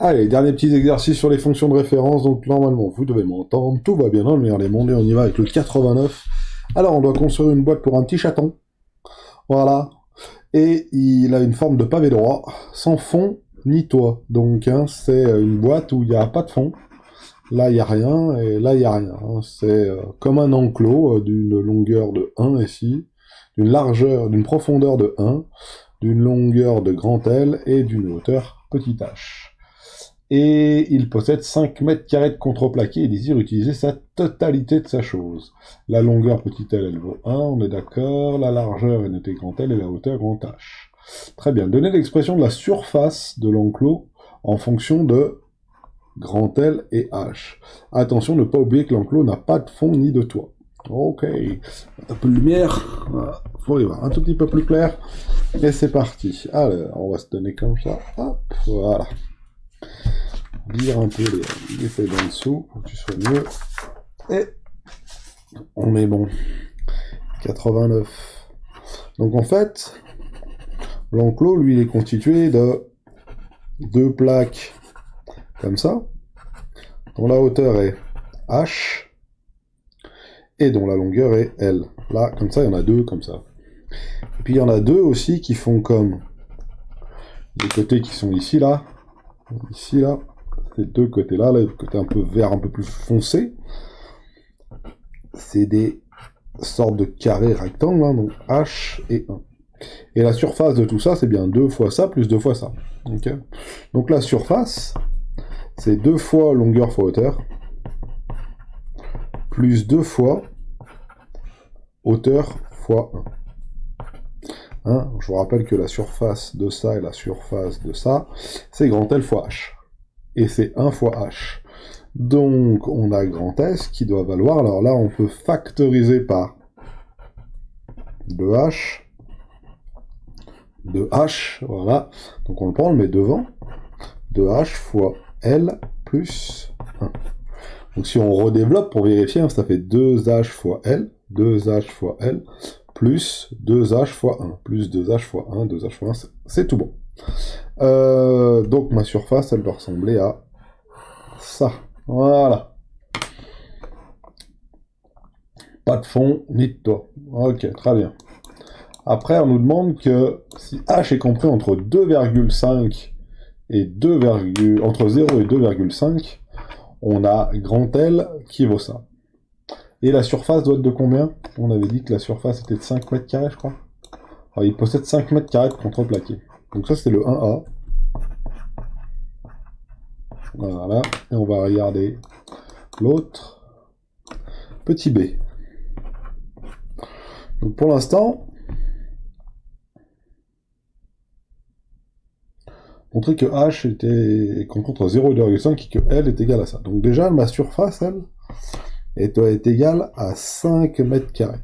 Allez, dernier petit exercice sur les fonctions de référence. Donc normalement, vous devez m'entendre. Tout va bien dans le meilleur des mondes et on y va avec le 89. Alors, on doit construire une boîte pour un petit chaton. Voilà. Et il a une forme de pavé droit, sans fond ni toit. Donc, c'est une boîte où il n'y a pas de fond. Là, il n'y a rien, et là, il n'y a rien. C'est comme un enclos d'une longueur de 1 ici, d'une largeur, d'une profondeur de 1, d'une longueur de grand L et d'une hauteur petit h. Et il possède 5 mètres carrés de contreplaqué et désire utiliser sa totalité de sa chose. La longueur petit L, elle vaut 1, on est d'accord. La largeur est notée grand L et la hauteur grand H. Très bien. Donnez l'expression de la surface de l'enclos en fonction de grand L et H. Attention, ne pas oublier que l'enclos n'a pas de fond ni de toit. Ok. Un peu de lumière. Voilà. Faut y voir un tout petit peu plus clair. Et c'est parti. Alors, on va se donner comme ça. Hop, voilà. Lire un peu les feuilles d'en dessous pour que tu sois mieux. Et on est bon. 89. Donc en fait, l'enclos, lui, il est constitué de 2 plaques comme ça, dont la hauteur est H et dont la longueur est L. Là, comme ça, il y en a 2 comme ça. Et puis il y en a 2 aussi qui font comme les côtés qui sont ici, là. Ici, là. Ces 2 côtés-là, le côté un peu vert, un peu plus foncé, c'est des sortes de carrés rectangles, donc H et 1. Et la surface de tout ça, c'est bien 2 fois ça, plus 2 fois ça. Okay, donc la surface, c'est 2 fois longueur fois hauteur, plus 2 fois hauteur fois 1. Je vous rappelle que la surface de ça et la surface de ça, c'est grand L fois H. Et c'est 1 fois H. Donc, on a grand S qui doit valoir, alors là, on peut factoriser par 2H, voilà. Donc on le prend, on le met devant, 2H fois L plus 1. Donc si on redéveloppe pour vérifier, ça fait 2H fois L, 2H fois L, plus 2H fois 1, plus 2H fois 1, 2H fois 1, c'est tout bon. Donc ma surface, elle doit ressembler à ça. Voilà. Pas de fond, ni de toit. Ok, très bien. Après, on nous demande que si H est compris entre 2,5 et entre 0 et 2,5, on a grand L qui vaut ça. Et la surface doit être de combien? On avait dit que la surface était de 5 mètres carrés, je crois. Alors, il possède 5 mètres carrés de contreplaqué. Donc ça, c'est le 1A. Voilà. Et on va regarder l'autre. Petit b. Donc pour l'instant, montrer que H était contre 0 et 2,5 et que L est égal à ça. Donc déjà, ma surface, elle, est égale à 5 mètres carrés.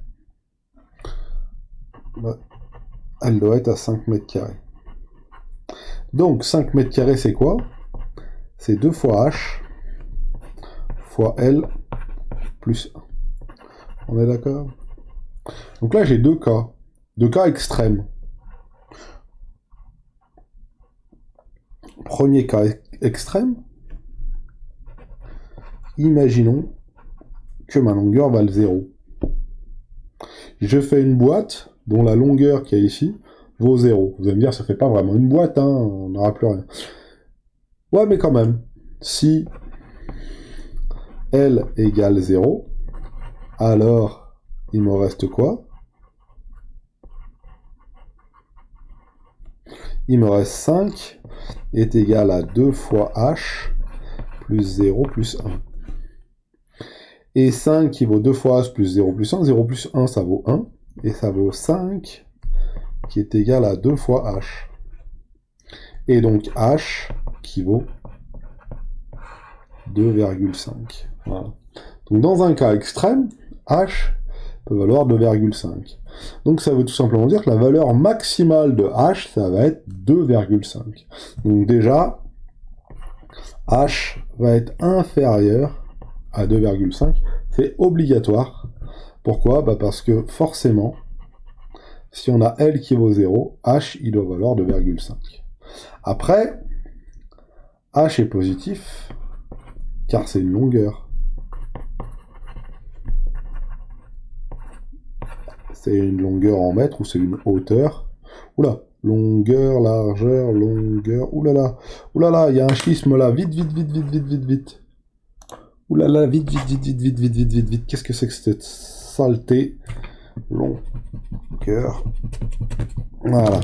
Elle doit être à 5 mètres carrés. Donc 5 mètres carrés, c'est quoi? C'est 2 fois H fois L plus 1. On est d'accord? Donc là, j'ai 2 cas. 2 cas extrêmes. Premier cas extrême. Imaginons que ma longueur vale 0. Je fais une boîte dont la longueur qui est ici vaut 0. Vous allez me dire, ça fait pas vraiment une boîte, on n'aura plus rien. Ouais, mais quand même, si L égale 0, alors il me reste quoi? Il me reste 5 est égal à 2 fois H plus 0 plus 1. Et 5 qui vaut 2 fois H plus 0 plus 1, 0 plus 1 ça vaut 1, et ça vaut 5 qui est égal à 2 fois H. Et donc H qui vaut 2,5. Voilà. Donc dans un cas extrême, H peut valoir 2,5. Donc ça veut tout simplement dire que la valeur maximale de H, ça va être 2,5. Donc déjà, H va être inférieur à 2,5. C'est obligatoire. Pourquoi? Parce que forcément, si on a L qui vaut 0, H il doit valoir 2,5. Après, h est positif, car c'est une longueur. C'est une longueur en mètres ou c'est une hauteur. Oula, longueur, largeur, longueur. Oulala, oulala, il y a un schisme là. Vite, vite, vite, vite, vite, vite, vite. Oulala, vite, vite, vite, vite, vite, vite, vite, vite, vite. Qu'est-ce que c'est que cette saleté? Longueur. Voilà.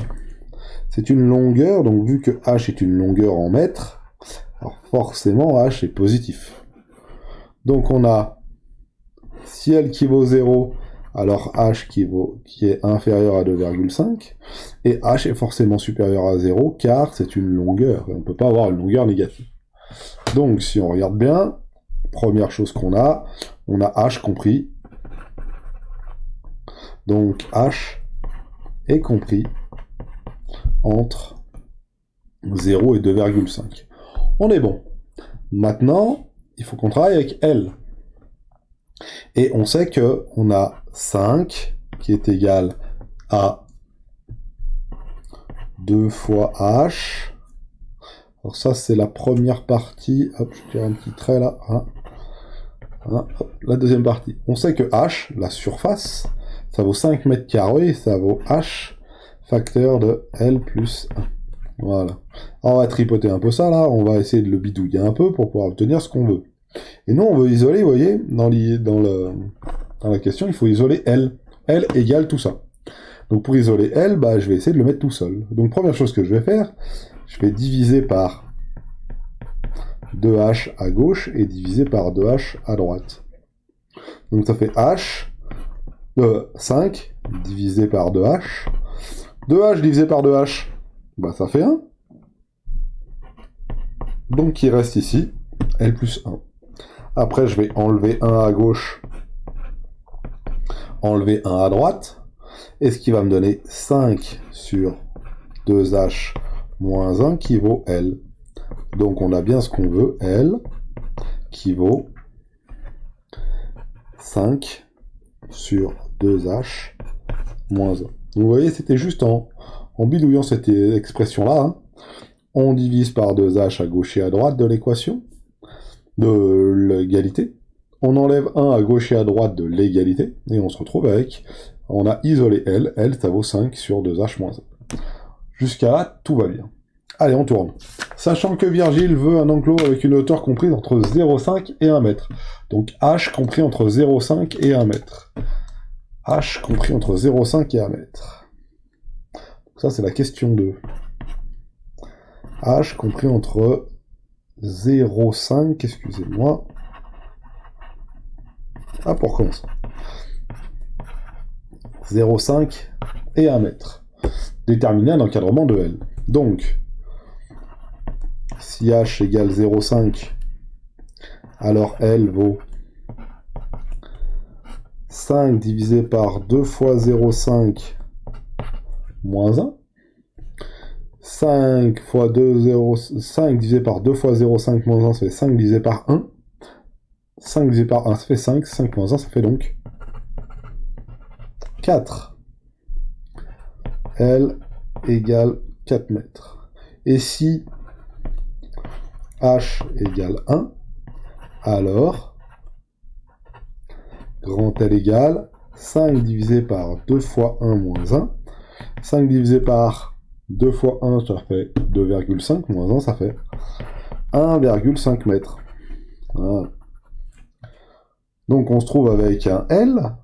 C'est une longueur, donc vu que h est une longueur en mètres, alors forcément h est positif. Donc on a, si L qui vaut 0, alors h qui est inférieur à 2,5, et h est forcément supérieur à 0, car c'est une longueur, et on ne peut pas avoir une longueur négative. Donc si on regarde bien, première chose qu'on a, on a h compris, donc h est compris entre 0 et 2,5. On est bon. Maintenant, il faut qu'on travaille avec L. Et on sait que on a 5 qui est égal à 2 fois h. Alors ça, c'est la première partie. Hop, je tire un petit trait là. Hop, la deuxième partie. On sait que h, la surface, ça vaut 5 mètres carrés, ça vaut h facteur de L plus 1. Voilà. Alors on va tripoter un peu ça, là. On va essayer de le bidouiller un peu pour pouvoir obtenir ce qu'on veut. Et nous, on veut isoler, vous voyez, dans la question, il faut isoler L. L égale tout ça. Donc pour isoler L, bah, je vais essayer de le mettre tout seul. Donc première chose que je vais faire, je vais diviser par 2h à gauche et diviser par 2h à droite. Donc ça fait h de 5 divisé par 2h. 2h divisé par 2h, bah ça fait 1. Donc il reste ici L plus 1. Après je vais enlever 1 à gauche, enlever 1 à droite, et ce qui va me donner 5 sur 2h moins 1 qui vaut L. Donc on a bien ce qu'on veut, L, qui vaut 5 sur 2h moins 1. Donc vous voyez, c'était juste en bidouillant cette expression-là. Hein. On divise par 2h à gauche et à droite de l'équation, de l'égalité. On enlève 1 à gauche et à droite de l'égalité, et on se retrouve avec, on a isolé L, L ça vaut 5 sur 2h moins 1. Jusqu'à là, tout va bien. Allez, on tourne. Sachant que Virgile veut un enclos avec une hauteur comprise entre 0,5 et 1 mètre. Donc h compris entre 0,5 et 1 mètre. H compris entre 0,5 et 1 mètre. Donc ça, c'est la question 2. H compris entre 0,5, excusez-moi. Ah, pour commencer. 0,5 et 1 mètre. Déterminer un encadrement de L. Donc, si h égale 0,5, alors L vaut 5 divisé par 2 fois 0,5 moins 1. 5 fois 2, 0, 5 divisé par 2 fois 0,5 moins 1, ça fait 5 divisé par 1. 5 divisé par 1, ça fait 5. 5 moins 1, ça fait donc 4. L égale 4 mètres. Et si h égale 1, alors grand L égale 5 divisé par 2 fois 1 moins 1. 5 divisé par 2 fois 1, ça fait 2,5, moins 1, ça fait 1,5 mètres. Voilà. Donc on se trouve avec un L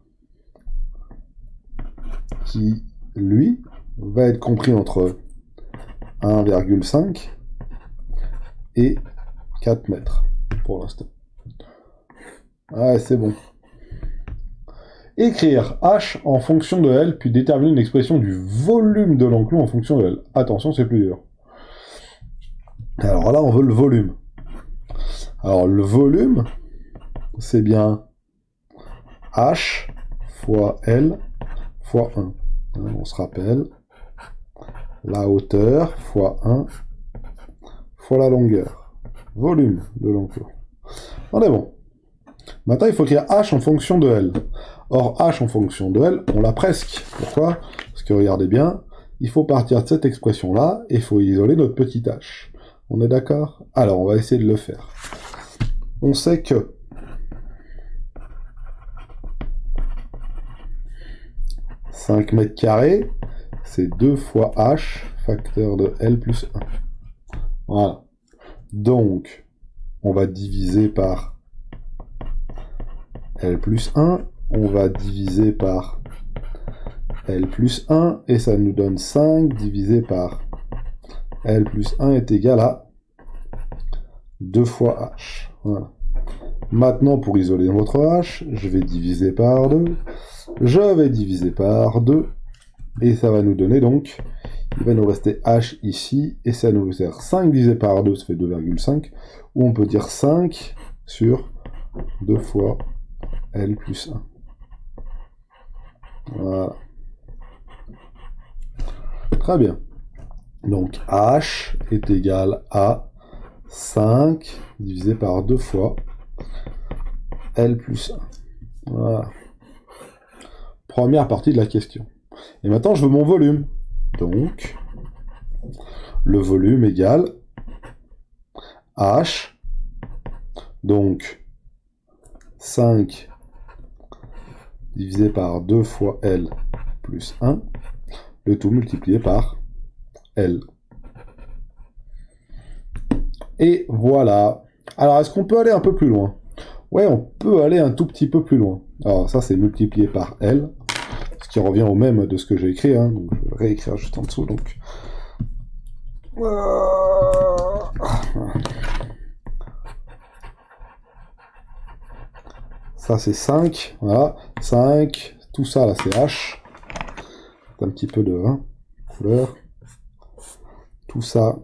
qui, lui, va être compris entre 1,5 et 4 mètres, pour l'instant. Ouais, c'est bon. Écrire H en fonction de L, puis déterminer une expression du volume de l'enclos en fonction de L. Attention, c'est plus dur. Alors là, on veut le volume. Alors le volume, c'est bien H fois L fois 1. On se rappelle, la hauteur fois 1 fois la longueur. Volume de l'enclos. On est bon. Maintenant, il faut écrire H en fonction de L. Or, H en fonction de L, on l'a presque. Pourquoi? Parce que regardez bien, il faut partir de cette expression-là, et il faut isoler notre petit h. On est d'accord? Alors, on va essayer de le faire. On sait que 5 mètres carrés, c'est 2 fois h, facteur de L plus 1. Voilà. Donc, on va diviser par L plus 1, on va diviser par L plus 1, et ça nous donne 5 divisé par L plus 1 est égal à 2 fois h. Voilà. Maintenant, pour isoler votre h, je vais diviser par 2, je vais diviser par 2, et ça va nous donner donc, il va nous rester h ici, et ça nous sert 5 divisé par 2, ça fait 2,5, ou on peut dire 5 sur 2 fois L plus 1. Voilà. Très bien. Donc h est égal à 5 divisé par 2 fois L plus 1. Voilà. Première partie de la question. Et maintenant, je veux mon volume. Donc, le volume égale h, donc 5 divisé par 2 fois L plus 1, le tout multiplié par L. Et voilà. Alors, est-ce qu'on peut aller un peu plus loin? Ouais, on peut aller un tout petit peu plus loin. Alors, ça, c'est multiplié par L, ce qui revient au même de ce que j'ai écrit, hein. Donc, je vais réécrire juste en dessous, donc... Ça, c'est 5, voilà. 5, tout ça, là, c'est H. Un petit peu de couleur. Tout ça,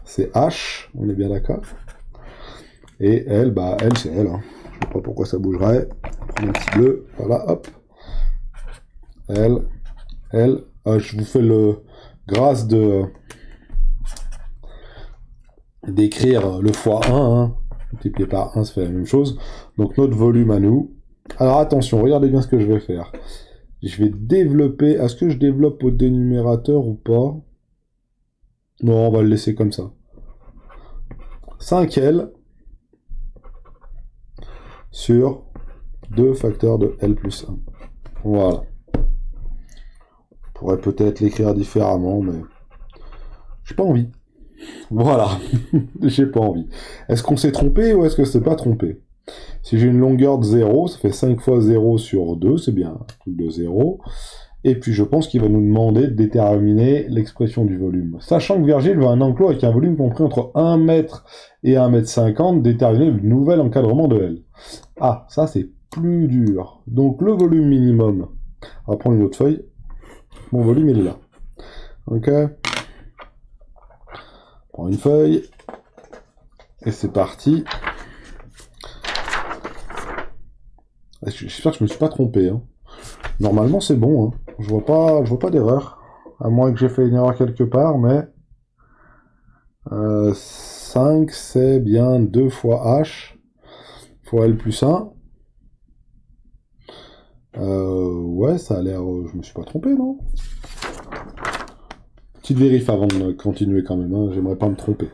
c'est H, on est bien d'accord. Et L, bah, L, c'est L, hein. Je sais pas pourquoi ça bougerait. Prends un petit bleu, voilà, hop. L, L. Je vous fais le grâce d'écrire le fois 1, hein. Multiplié par 1, ça fait la même chose. Donc notre volume à nous. Alors attention, regardez bien ce que je vais faire. Je vais développer... Est-ce que je développe au dénumérateur ou pas? Non, on va le laisser comme ça. 5L sur 2 facteurs de L plus 1. Voilà. On pourrait peut-être l'écrire différemment, mais j'ai pas envie. Voilà. J'ai pas envie. Est-ce qu'on s'est trompé ou est-ce que c'est pas trompé? Si j'ai une longueur de 0, ça fait 5 fois 0 sur 2, c'est bien un truc de 0. Et puis je pense qu'il va nous demander de déterminer l'expression du volume. Sachant que Virgile veut un enclos avec un volume compris entre 1 mètre et 1 mètre 50, déterminer le nouvel encadrement de L. Ah, ça c'est plus dur. Donc le volume minimum, on va prendre une autre feuille. Mon volume il est là. Ok. On prend une feuille. Et c'est parti. J'espère que je me suis pas trompé, hein. Normalement, c'est bon, hein. Je vois pas d'erreur. À moins que j'ai fait une erreur quelque part, mais... 5, c'est bien 2 fois H fois L plus 1. Ouais, ça a l'air... je me suis pas trompé, non? Petite vérif avant de continuer quand même, hein. J'aimerais pas me tromper.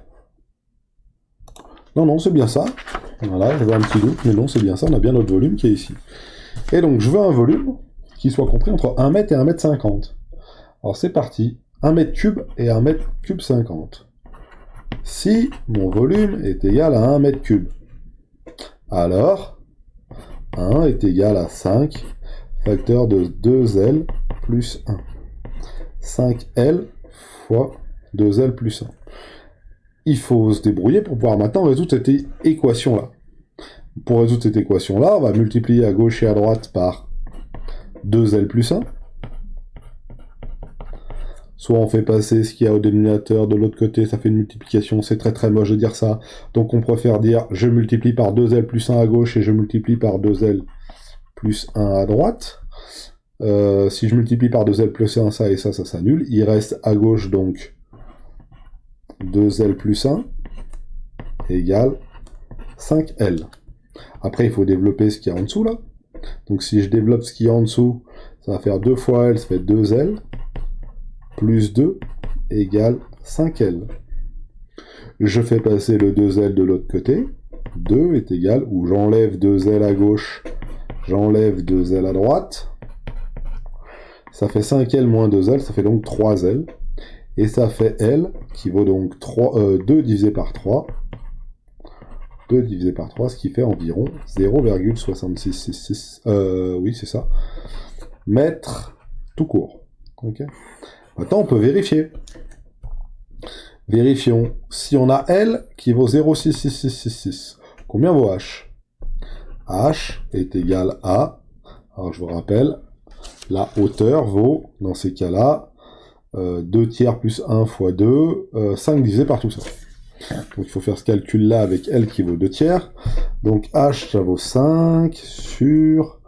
Non, c'est bien ça. Voilà, j'avais un petit doute, mais non, c'est bien ça. On a bien notre volume qui est ici. Et donc, je veux un volume qui soit compris entre 1 mètre et 1 mètre 50. Alors, c'est parti. 1 mètre cube et 1 mètre cube 50. Si mon volume est égal à 1 mètre cube, alors 1 est égal à 5 facteur de 2L plus 1. 5L fois 2L plus 1. Il faut se débrouiller pour pouvoir maintenant résoudre cette équation-là. Pour résoudre cette équation-là, on va multiplier à gauche et à droite par 2L plus 1. Soit on fait passer ce qu'il y a au dénominateur de l'autre côté, ça fait une multiplication, c'est très très moche de dire ça. Donc on préfère dire je multiplie par 2L plus 1 à gauche et je multiplie par 2L plus 1 à droite. Si je multiplie par 2L plus 1, ça et ça s'annule. Il reste à gauche donc 2L plus 1 égale 5L. Après, il faut développer ce qu'il y a en dessous, là. Donc, si je développe ce qu'il y a en dessous, ça va faire 2 fois L, ça fait 2L, plus 2, égale 5L. Je fais passer le 2L de l'autre côté. 2 est égal, ou j'enlève 2L à gauche, j'enlève 2L à droite. Ça fait 5L moins 2L, ça fait donc 3L. Et ça fait L, qui vaut donc 2 divisé par 3. 2 divisé par 3, ce qui fait environ 0,6666. Oui, c'est ça. Mètres tout court. Okay. Maintenant, on peut vérifier. Vérifions. Si on a L qui vaut 0,66666, combien vaut H? H est égal à, alors je vous rappelle, la hauteur vaut, dans ces cas-là, 2 tiers plus 1 fois 2, 5 divisé par tout ça. Donc il faut faire ce calcul-là avec L qui vaut 2 tiers. Donc H, ça vaut 5 sur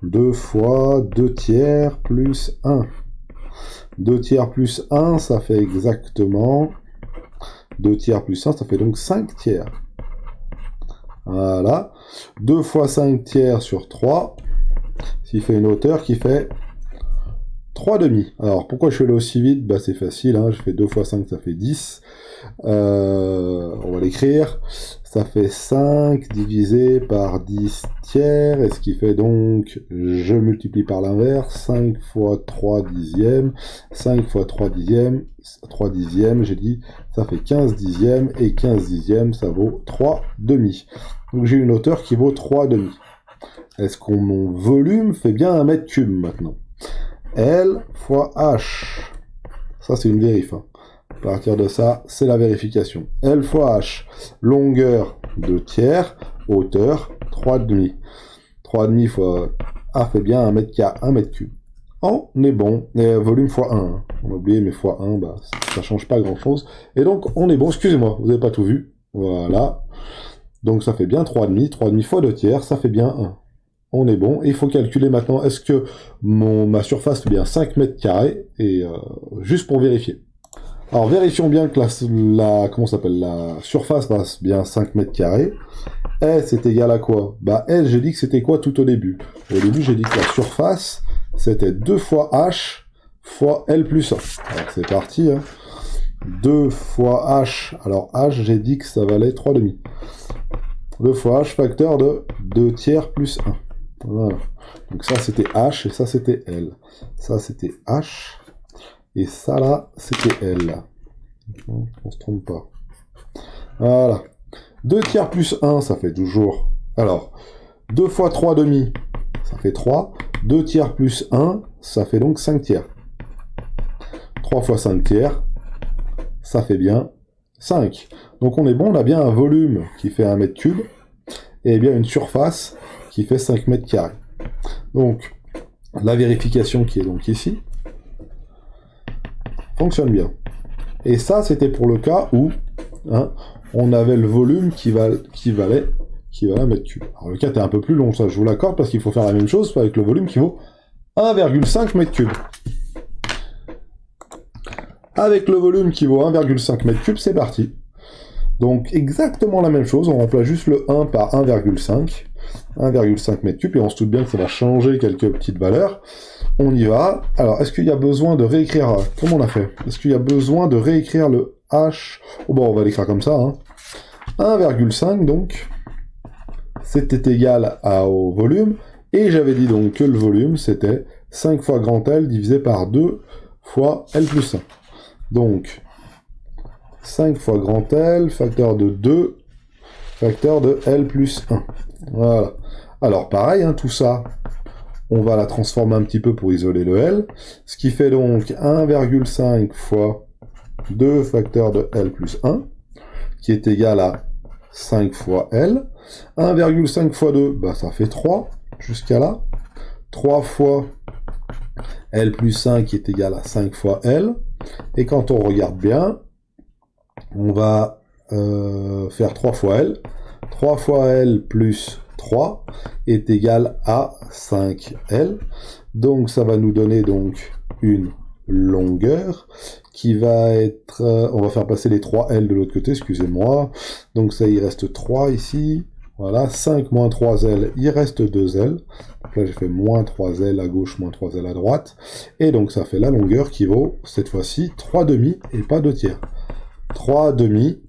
2 fois 2 tiers plus 1. 2 tiers plus 1, ça fait exactement 2 tiers plus 1, ça fait donc 5 tiers. Voilà. 2 fois 5 tiers sur 3, ce qui fait une hauteur qui fait 3 demi. Alors, pourquoi je fais là aussi vite? Bah, c'est facile, hein. Je fais 2 fois 5, ça fait 10. On va l'écrire. Ça fait 5 divisé par 10 tiers, et ce qui fait donc, je multiplie par l'inverse, 5 fois 3 dixièmes, 5 fois 3 dixièmes, 3 dixièmes, j'ai dit, ça fait 15 dixièmes, et 15 dixièmes, ça vaut 3 demi. Donc j'ai une hauteur qui vaut 3 demi. Est-ce que mon volume fait bien 1 mètre cube maintenant? L fois H. Ça, c'est une vérif. Hein. À partir de ça, c'est la vérification. L fois H. Longueur 2 tiers. Hauteur 3,5. 3,5 fois A fait bien 1 mètre cube. On est bon. Et volume fois 1. Hein. On a oublié, mais fois 1, bah, ça change pas grand-chose. Et donc, on est bon. Excusez-moi, vous n'avez pas tout vu. Voilà. Donc, ça fait bien 3,5. 3,5 fois 2 tiers, ça fait bien 1. On est bon. Et il faut calculer maintenant, est-ce que ma surface fait bien 5 mètres carrés, et juste pour vérifier. Alors, vérifions bien que la surface fasse bien 5 mètres carrés. S est égal à quoi? Bah, S, j'ai dit que c'était quoi tout au début? Au début, j'ai dit que la surface, c'était 2 fois H fois L plus 1. Alors, c'est parti. Hein. 2 fois H. Alors, H, j'ai dit que ça valait 3 demi. 2 fois H, facteur de 2 tiers plus 1. Voilà. Donc ça c'était H et ça c'était L. Ça c'était H et ça là c'était L. On se trompe pas. Voilà. 2 tiers plus 1 ça fait toujours. Alors 2 fois 3 demi ça fait 3. 2 tiers plus 1 ça fait donc 5 tiers. 3 fois 5 tiers ça fait bien 5. Donc on est bon, on a bien un volume qui fait 1 mètre cube et bien une surface qui fait 5 mètres carrés. Donc, la vérification qui est donc ici, fonctionne bien. Et ça, c'était pour le cas où hein, on avait le volume qui valait 1 mètre cube. Alors, le cas était un peu plus long, ça je vous l'accorde, parce qu'il faut faire la même chose avec le volume qui vaut 1,5 mètre cube. Avec le volume qui vaut 1,5 mètre cube, c'est parti. Donc, exactement la même chose, on remplace juste le 1 par 1,5. 1,5 mètre cube, et on se doute bien que ça va changer quelques petites valeurs. On y va. Alors, est-ce qu'il y a besoin de réécrire... Comment on a fait? Est-ce qu'il y a besoin de réécrire le H? Oh, bon, on va l'écrire comme ça. Hein. 1,5, donc, c'était égal au volume, et j'avais dit donc que le volume, c'était 5 fois grand L divisé par 2 fois L plus 1. Donc, 5 fois grand L, facteur de 2, facteur de L plus 1. Voilà. Alors, pareil, hein, tout ça, on va la transformer un petit peu pour isoler le L, ce qui fait donc 1,5 fois 2 facteur de L plus 1, qui est égal à 5 fois L. 1,5 fois 2, bah, ça fait 3, jusqu'à là. 3 fois L plus 1, qui est égal à 5 fois L. Et quand on regarde bien, on va faire 3 fois L. 3 fois L plus 3 est égal à 5L. Donc ça va nous donner donc une longueur qui va être... on va faire passer les 3L de l'autre côté, excusez-moi. Donc ça, il reste 3 ici. Voilà, 5 moins 3L, il reste 2L. Donc là, j'ai fait moins 3L à gauche, moins 3L à droite. Et donc ça fait la longueur qui vaut, cette fois-ci, 3 demi et pas 2 tiers. 3 demi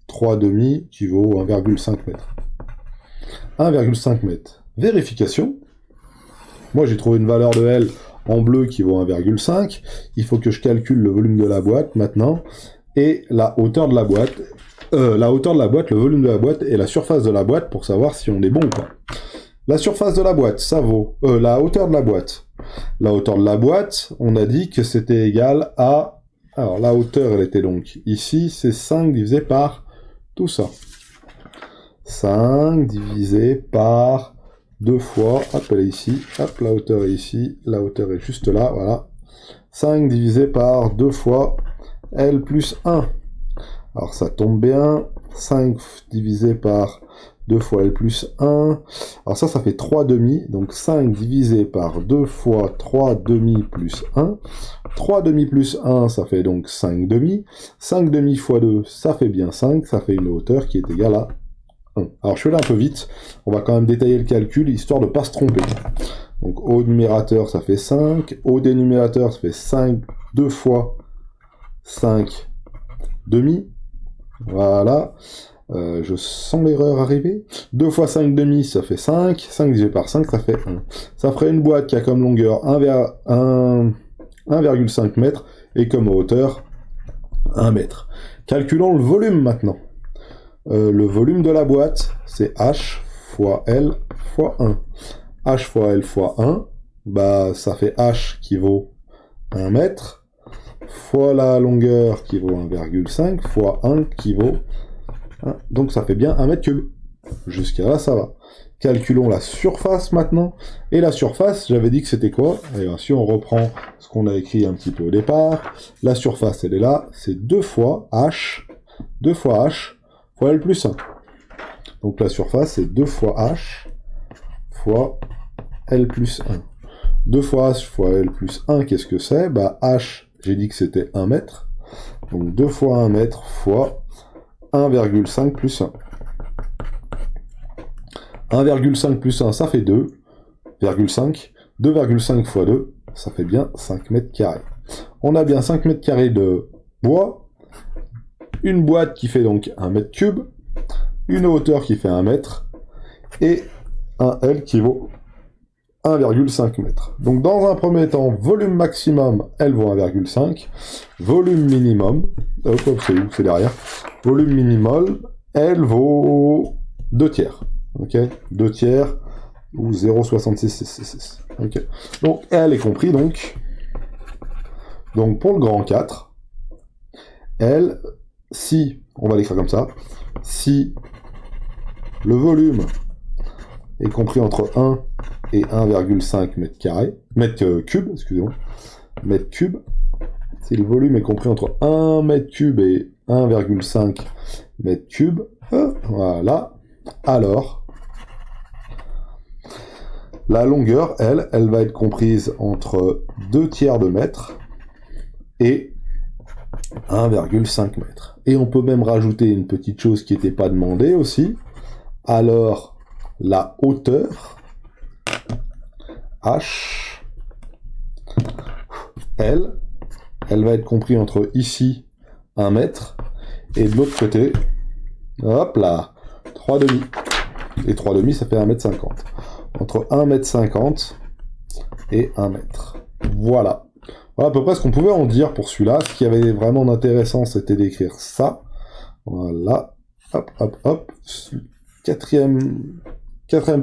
3,5 qui vaut 1,5 m. 1,5 m. Vérification. Moi, j'ai trouvé une valeur de L en bleu qui vaut 1,5. Il faut que je calcule le volume de la boîte maintenant et la hauteur de la boîte. La hauteur de la boîte, le volume de la boîte et la surface de la boîte pour savoir si on est bon ou pas. La surface de la boîte, ça vaut... la hauteur de la boîte. La hauteur de la boîte, on a dit que c'était égal à... Alors, la hauteur, elle était donc ici, c'est 5 divisé par tout ça. 5 divisé par 2 fois... Hop, elle est ici. Hop, la hauteur est ici. La hauteur est juste là, voilà. 5 divisé par 2 fois L plus 1. Alors, ça tombe bien. 5 divisé par... 2 fois L plus 1. Alors ça fait 3 demi. Donc 5 divisé par 2 fois 3 demi plus 1. 3 demi plus 1, ça fait donc 5 demi. 5 demi fois 2, ça fait bien 5. Ça fait une hauteur qui est égale à 1. Alors je fais là un peu vite. On va quand même détailler le calcul, histoire de ne pas se tromper. Donc au numérateur, ça fait 5. Au dénumérateur, ça fait 5. 2 fois 5 demi. Voilà. Je sens l'erreur arriver. 2 fois 5 demi, ça fait 5. 5 divisé par 5, ça fait 1. Ça ferait une boîte qui a comme longueur 1,5 m et comme hauteur 1 m. Calculons le volume maintenant. Le volume de la boîte, c'est H fois L fois 1. H fois L fois 1, bah ça fait H qui vaut 1 m, fois la longueur qui vaut 1,5, fois 1 qui vaut... Donc ça fait bien 1 mètre cube. Jusqu'à là, ça va. Calculons la surface maintenant. Et la surface, j'avais dit que c'était quoi? Et bien, si on reprend ce qu'on a écrit un petit peu au départ, la surface, elle est là. C'est 2 fois H fois L plus 1. Donc la surface, c'est 2 fois H fois L plus 1. 2 fois H fois L plus 1, qu'est-ce que c'est? Bah H, j'ai dit que c'était 1 mètre. Donc 2 fois 1 mètre fois 1,5 plus 1. 1,5 plus 1, ça fait 2,5. 2,5 fois 2, ça fait bien 5 mètres carrés. On a bien 5 mètres carrés de bois, une boîte qui fait donc 1 mètre cube, une hauteur qui fait 1 mètre, et un L qui vaut 1,5 m. Donc dans un premier temps, volume maximum, L vaut 1,5. Volume minimum, c'est où? C'est derrière. Volume minimal, L vaut 2 tiers. Ok, 2 tiers ou 0,6666. Ok. Donc L est compris donc. Donc pour le grand 4, L, si, on va l'écrire comme ça, si le volume est compris entre 1 et 1,5 mètre cube, excusez-moi, mètre cube, si le volume est compris entre 1 mètre cube et 1,5 mètre cube, voilà, alors la longueur, elle va être comprise entre 2 tiers de mètre et 1,5 mètre. Et on peut même rajouter une petite chose qui n'était pas demandée aussi. Alors, la hauteur, H, elle va être comprise entre ici 1 mètre et de l'autre côté, hop là, 3 demi. Et 3 demi, ça fait 1,50 m. Entre 1,50 m et 1 mètre. Voilà. Voilà à peu près ce qu'on pouvait en dire pour celui-là. Ce qui avait vraiment d'intéressant, c'était d'écrire ça. Voilà. Hop, hop, hop. Quatrième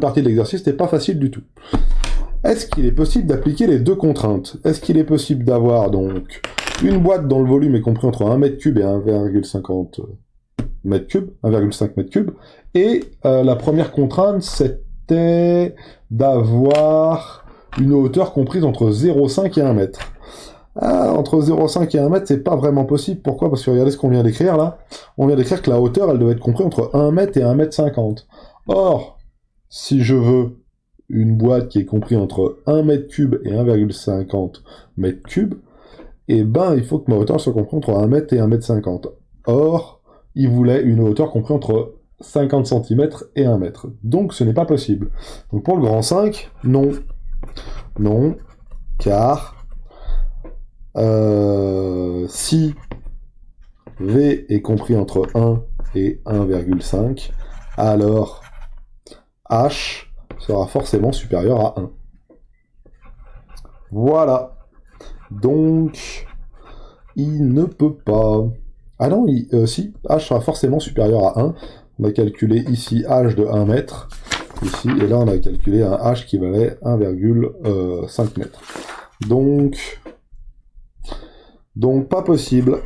partie de l'exercice, c'était pas facile du tout. Est-ce qu'il est possible d'appliquer les deux contraintes? Est-ce qu'il est possible d'avoir donc une boîte dont le volume est compris entre 1 mètre cube et 1,50 mètre cube, 1,5 mètre cube, et la première contrainte, c'était d'avoir une hauteur comprise entre 0,5 et 1 mètre. Entre 0,5 et 1 mètre, c'est pas vraiment possible. Pourquoi? Parce que regardez ce qu'on vient d'écrire là. On vient d'écrire que la hauteur, elle doit être comprise entre 1 mètre et 1 mètre 50. Or, si je veux une boîte qui est comprise entre 1 mètre cube et 1,50 mètre cube, eh ben, il faut que ma hauteur soit comprise entre 1 mètre et 1 mètre 50. Or, il voulait une hauteur comprise entre 50 cm et 1 mètre. Donc, ce n'est pas possible. Donc, pour le grand 5, non. Non, car si V est compris entre 1 et 1,5, alors h sera forcément supérieur à 1. Voilà. Donc, il ne peut pas... Ah non, si, h sera forcément supérieur à 1. On a calculé ici h de 1 mètre, ici, et là on a calculé un h qui valait 1,5 mètre. Donc pas possible.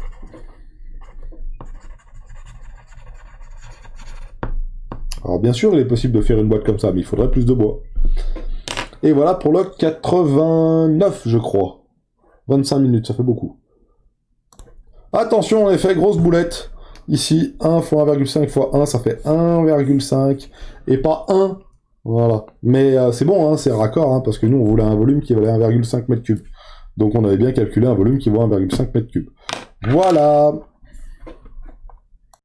Alors bien sûr, il est possible de faire une boîte comme ça, mais il faudrait plus de bois. Et voilà pour le 89, je crois. 25 minutes, ça fait beaucoup. Attention, en effet, grosse boulette. Ici, 1 fois 1,5 fois 1, ça fait 1,5, et pas 1. Voilà. Mais c'est bon, hein, c'est raccord, hein, parce que nous, on voulait un volume qui valait 1,5 m3. Donc on avait bien calculé un volume qui vaut 1,5 m3. Voilà.